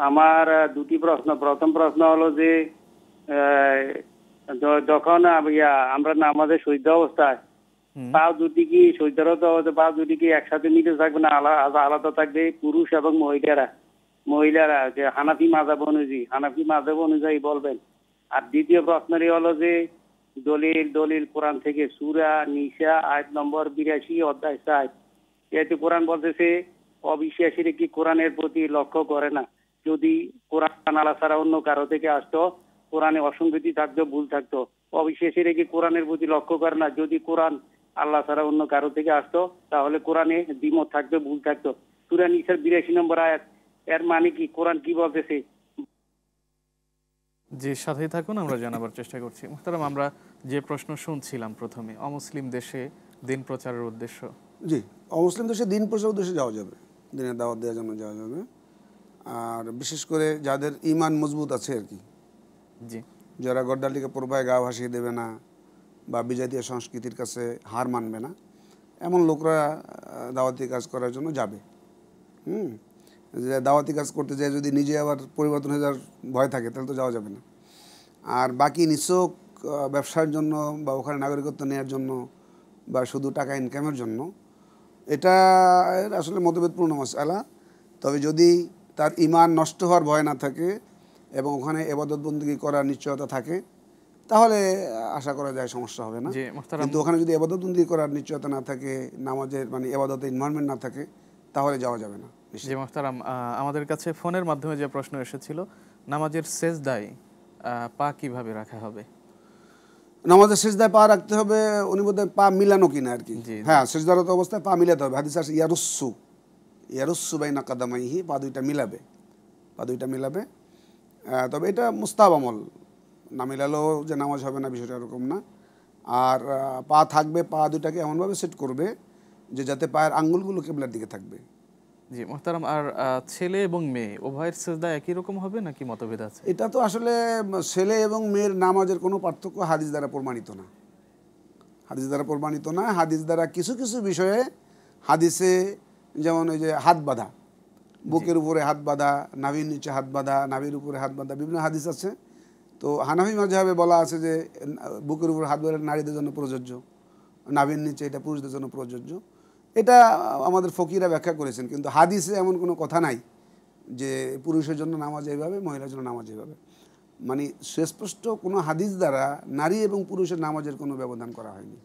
আমার দুটি প্রশ্ন। প্রথম প্রশ্ন হলো যে যখন আমরা নামাজে সজ্জা অবস্থায় পা দুটি কি সজ্জারত পা দুটি কি একসাথে মিলে থাকবে না আলাদা থাকবে? পুরুষ এবং মহিলারা যে হানাফি মাযহাব অনুযায়ী বলবেন। আর দ্বিতীয় প্রশ্নটি হলো যে দলিল কোরআন থেকে সূরা নিসা আয়াত নম্বর ৮২ অধ্যায় ৪ এতে কোরআন বলতেছে অবিশ্বাসীরা কি কোরআনের প্রতি লক্ষ্য করে না? যদি কোরআন আল্লাহ ছাড়া অন্য কারো থেকে আসতো, কোরআনে অসঙ্গতি থাকতো, ভুল থাকতো, অবিশ্বাসীরা কি কোরআনের প্রতি লক্ষ্য করে না? যদি কোরআন আল্লাহ ছাড়া অন্য কারো থেকে আসতো তাহলে কোরআনে দ্বিমত থাকতো, ভুল থাকতো। সূরা নিসার ৮২ নম্বর আয়াত, এর মানে কি? কোরআন কি বলতেছে? জি, সাথেই থাকুন, আমরা জানাবার চেষ্টা করছি। মুহতারাম, আমরা যে প্রশ্ন শুনছিলাম প্রথমে, অমুসলিম দেশে দিন প্রচারের উদ্দেশ্য। জি, অমুসলিম দেশে দিন প্রচারের উদ্দেশ্যে যাওয়া যাবে, দিনের দাওয়াত দেওয়ার জন্য যাওয়া যাবে। আর বিশেষ করে যাদের ঈমান মজবুত আছে আর কি, জি, যারা গড্ডালিকে পূর্বায় গা ভাসিয়ে দেবে না বা বিজাতীয় সংস্কৃতির কাছে হার মানবে না, এমন লোকরা দাওয়াতি কাজ করার জন্য যাবে। যে দাওয়াতি কাজ করতে যায় যদি নিজে আবার পরিবর্তন হয়ে যাওয়ার ভয় থাকে তাহলে তো যাওয়া যাবে না। আর বাকি নিছক ব্যবসার জন্য বা ওখানে নাগরিকত্ব নেওয়ার জন্য বা শুধু টাকা ইনকামের জন্য, এটা আসলে মতভেদপূর্ণ মাসআলা। তবে যদি তার ঈমান নষ্ট হওয়ার ভয় না থাকে এবং ওখানে ইবাদত বন্দেগী করার নিশ্চয়তা থাকে তাহলে আশা করা যায় সমস্যা হবে না। কিন্তু ওখানে যদি ইবাদত বন্দেগী করার নিশ্চয়তা না থাকে, নামাজের মানে ইবাদতের ইনভলভমেন্ট না থাকে, তাহলে যাওয়া যাবে না। জি মুহতারাম, আমাদের কাছে ফোনের মাধ্যমে যে প্রশ্ন এসেছিল, নামাজের সেজদায় পা কিভাবে রাখা হবে? নামাজের সেজদায় পা রাখতে হবে, উনি বোধহয় পা মিলানো কিনা আর কি। হ্যাঁ, সেজদারত অবস্থায় পা মিলাতে হবে। হাদিস আছে ইয়ারুসসু বাইনা কাদামাইহি, পা দুইটা মিলাবে। তবে এটা মুস্তাহাব আমল, না মিলালেও যে নামাজ হবে না বিষয়টা এরকম না। আর পা থাকবে, পা দুটাকে এমনভাবে সেট করবে যে যাতে পায়ের আঙ্গুলগুলো কিবলার দিকে থাকবে। জি মুহতারাম, আর ছেলে এবং মেয়ে উভয়ের সেজদা একই রকম হবে নাকি মতভেদ আছে? এটা তো আসলে ছেলে এবং মেয়ের নামাজের কোনো পার্থক্য হাদিস দ্বারা প্রমাণিত না। হাদিস দ্বারা কিছু কিছু বিষয়ে হাদিসে, যেমন ওই যে হাত বাঁধা, বুকের উপরে হাত বাঁধা, নাভির নিচে হাত বাঁধা, নাভির উপরে হাত বাঁধা, বিভিন্ন হাদিস আছে। তো হানাফি মাযহাবে বলা আছে যে বুকের উপরে হাত বাঁধা নারীদের জন্য প্রযোজ্য, নাভির নিচে এটা পুরুষদের জন্য প্রযোজ্য। এটা আমাদের ফকিরা ব্যাখ্যা করেছেন, কিন্তু হাদিসে এমন কোনো কথা নাই যে পুরুষের জন্য নামাজ এইভাবে, মহিলার জন্য নামাজ এইভাবে। মানে সুস্পষ্ট কোনো হাদিস দ্বারা নারী এবং পুরুষের নামাজের কোনো ব্যবধান করা হয়নি।